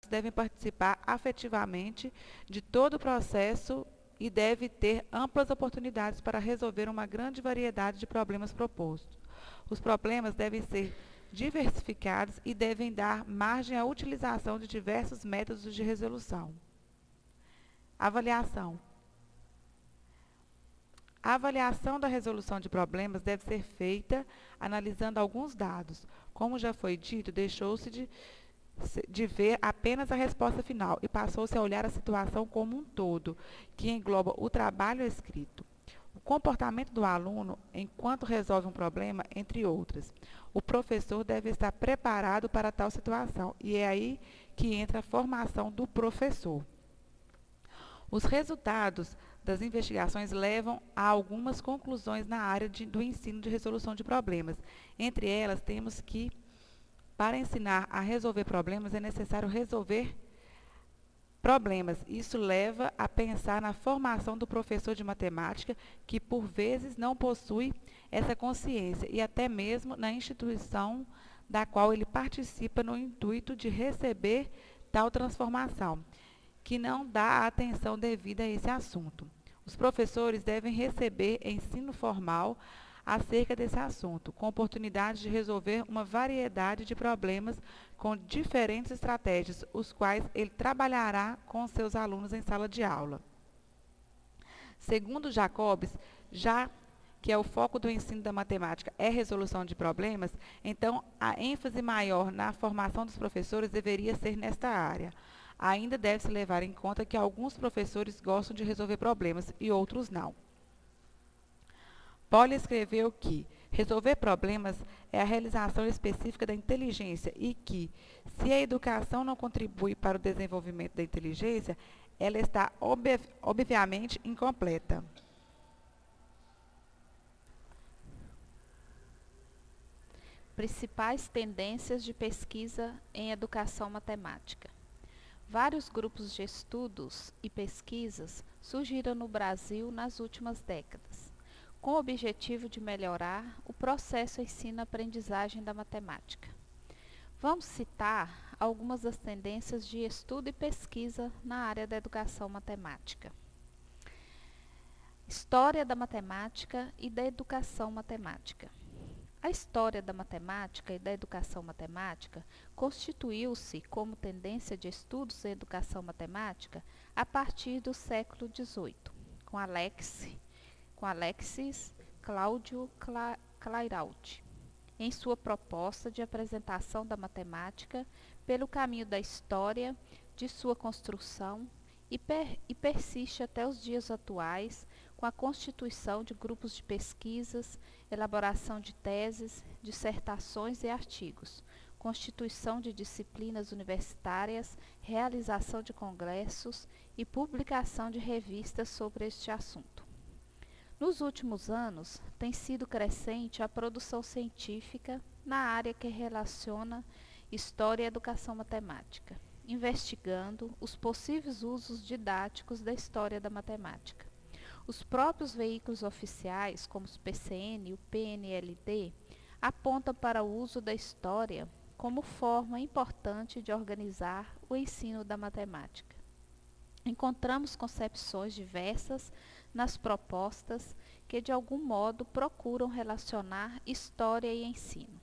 devem participar afetivamente de todo o processo e deve ter amplas oportunidades para resolver uma grande variedade de problemas propostos. Os problemas devem ser diversificados e devem dar margem à utilização de diversos métodos de resolução. Avaliação. A avaliação da resolução de problemas deve ser feita analisando alguns dados. Como já foi dito, deixou-se de ver apenas a resposta final e passou-se a olhar a situação como um todo, que engloba o trabalho escrito, o comportamento do aluno enquanto resolve um problema, entre outras. O professor deve estar preparado para tal situação e é aí que entra a formação do professor. Os resultados das investigações levam a algumas conclusões na área do ensino de resolução de problemas. Entre elas, temos que, para ensinar a resolver problemas, é necessário resolver problemas. Isso leva a pensar na formação do professor de matemática, que por vezes não possui essa consciência, e até mesmo na instituição da qual ele participa no intuito de receber tal transformação, que não dá a atenção devida a esse assunto. Os professores devem receber ensino formal acerca desse assunto, com oportunidade de resolver uma variedade de problemas com diferentes estratégias, os quais ele trabalhará com seus alunos em sala de aula. Segundo Jacobs, já que é o foco do ensino da matemática é resolução de problemas, então a ênfase maior na formação dos professores deveria ser nesta área. Ainda deve-se levar em conta que alguns professores gostam de resolver problemas e outros não. Pauli escreveu que resolver problemas é a realização específica da inteligência e que, se a educação não contribui para o desenvolvimento da inteligência, ela está obviamente incompleta. Principais tendências de pesquisa em educação matemática. Vários grupos de estudos e pesquisas surgiram no Brasil nas últimas décadas, com o objetivo de melhorar o processo ensino-aprendizagem da matemática. Vamos citar algumas das tendências de estudo e pesquisa na área da educação matemática. História da matemática e da educação matemática. A história da matemática e da educação matemática constituiu-se como tendência de estudos em educação matemática a partir do século XVIII, com Alexis Cláudio Clairaut, em sua proposta de apresentação da matemática pelo caminho da história, de sua construção e persiste até os dias atuais com a constituição de grupos de pesquisas, elaboração de teses, dissertações e artigos, constituição de disciplinas universitárias, realização de congressos e publicação de revistas sobre este assunto. Nos últimos anos, tem sido crescente a produção científica na área que relaciona história e educação matemática, investigando os possíveis usos didáticos da história da matemática. Os próprios veículos oficiais, como os PCN e o PNLD, apontam para o uso da história como forma importante de organizar o ensino da matemática. Encontramos concepções diversas nas propostas que, de algum modo, procuram relacionar história e ensino.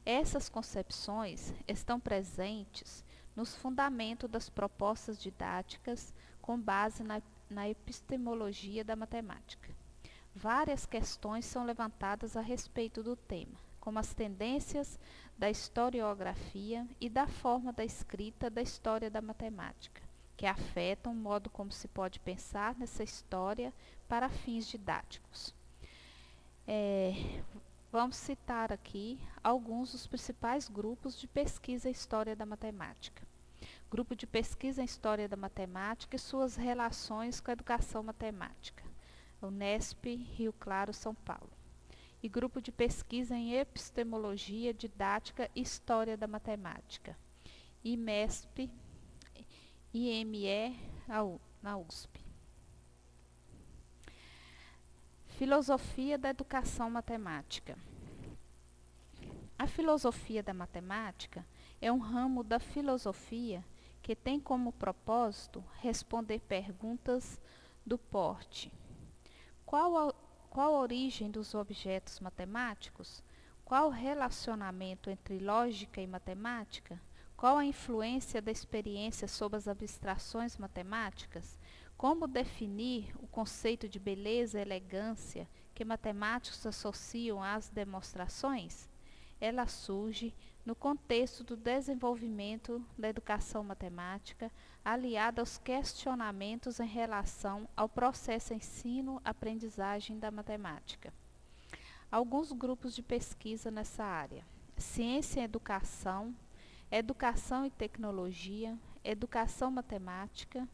Essas concepções estão presentes nos fundamentos das propostas didáticas com base na epistemologia da matemática. Várias questões são levantadas a respeito do tema, como as tendências da historiografia e da forma da escrita da história da matemática, que afetam o modo como se pode pensar nessa história para fins didáticos. Vamos citar aqui alguns dos principais grupos de pesquisa em história da matemática. Grupo de pesquisa em história da matemática e suas relações com a educação matemática, Unesp, Rio Claro, São Paulo. E grupo de pesquisa em epistemologia, didática e história da matemática, IME, na USP. Filosofia da educação matemática. A filosofia da matemática é um ramo da filosofia que tem como propósito responder perguntas do porte: qual a origem dos objetos matemáticos? Qual o relacionamento entre lógica e matemática? Qual a influência da experiência sobre as abstrações matemáticas? Como definir o conceito de beleza e elegância que matemáticos associam às demonstrações? Ela surge no contexto do desenvolvimento da educação matemática, aliada aos questionamentos em relação ao processo ensino-aprendizagem da matemática. Alguns grupos de pesquisa nessa área: ciência e educação, educação e tecnologia, educação matemática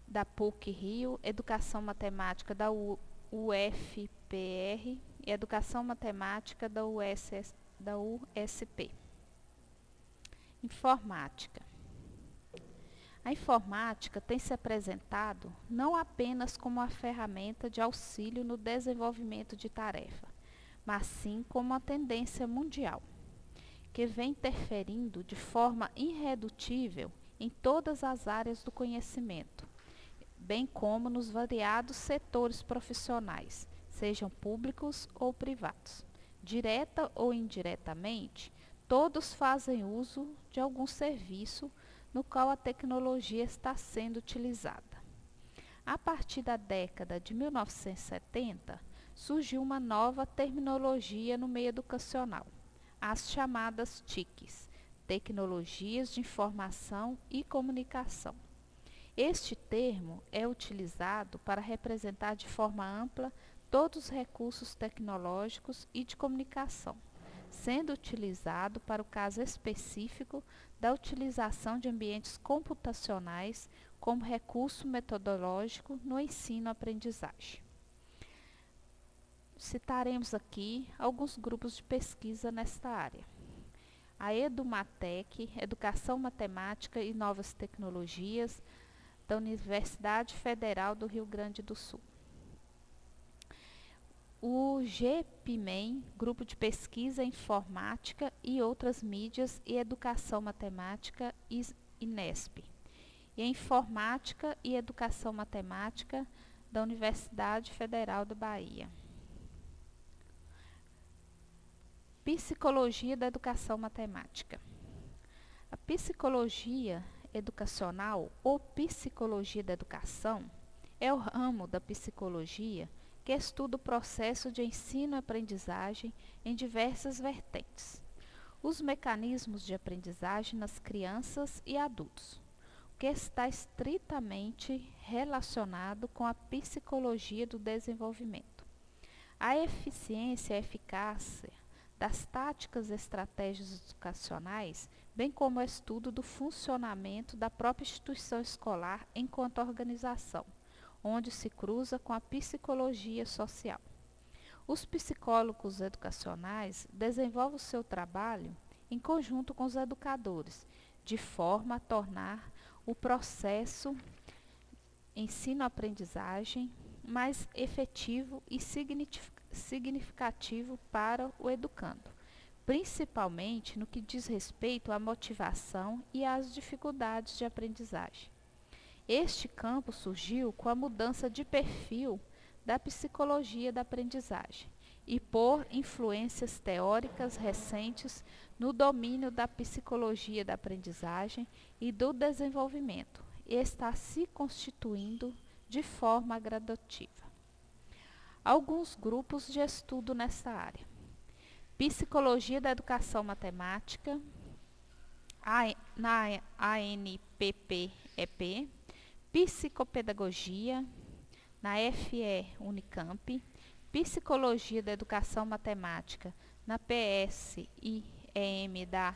da PUC-Rio, educação matemática da UFPR e educação matemática da USP. Informática. A informática tem se apresentado não apenas como uma ferramenta de auxílio no desenvolvimento de tarefa, mas sim como uma tendência mundial, que vem interferindo de forma irredutível em todas as áreas do conhecimento, bem como nos variados setores profissionais, sejam públicos ou privados. Direta ou indiretamente, todos fazem uso de algum serviço no qual a tecnologia está sendo utilizada. A partir da década de 1970, surgiu uma nova terminologia no meio educacional, as chamadas TICs, Tecnologias de Informação e Comunicação. Este termo é utilizado para representar de forma ampla todos os recursos tecnológicos e de comunicação, sendo utilizado para o caso específico da utilização de ambientes computacionais como recurso metodológico no ensino-aprendizagem. Citaremos aqui alguns grupos de pesquisa nesta área: a Edumatec, Educação Matemática e Novas Tecnologias, da Universidade Federal do Rio Grande do Sul. O GPMEM, Grupo de Pesquisa Informática e Outras Mídias e Educação Matemática, INESP. E a Informática e Educação Matemática da Universidade Federal da Bahia. Psicologia da Educação Matemática. A psicologia educacional ou psicologia da educação é o ramo da psicologia que estuda o processo de ensino-aprendizagem em diversas vertentes, os mecanismos de aprendizagem nas crianças e adultos, o que está estritamente relacionado com a psicologia do desenvolvimento. A eficiência e a eficácia das táticas e estratégias educacionais, bem como o estudo do funcionamento da própria instituição escolar enquanto organização, onde se cruza com a psicologia social. Os psicólogos educacionais desenvolvem o seu trabalho em conjunto com os educadores, de forma a tornar o processo ensino-aprendizagem mais efetivo e significativo para o educando, principalmente no que diz respeito à motivação e às dificuldades de aprendizagem. Este campo surgiu com a mudança de perfil da psicologia da aprendizagem e por influências teóricas recentes no domínio da psicologia da aprendizagem e do desenvolvimento, e está se constituindo de forma gradativa. Alguns grupos de estudo nessa área: Psicologia da Educação Matemática, na ANPPEP, Psicopedagogia, na FE Unicamp, Psicologia da Educação Matemática, na PSIEM da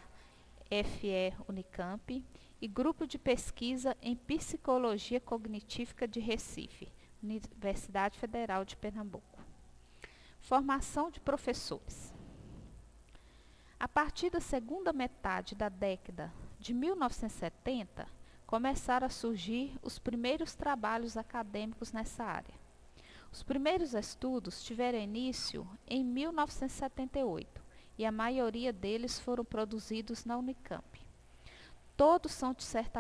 FE Unicamp, e Grupo de Pesquisa em Psicologia Cognitiva de Recife, Universidade Federal de Pernambuco. Formação de professores. A partir da segunda metade da década de 1970, começaram a surgir os primeiros trabalhos acadêmicos nessa área. Os primeiros estudos tiveram início em 1978 e a maioria deles foram produzidos na Unicamp. Todos são dissertações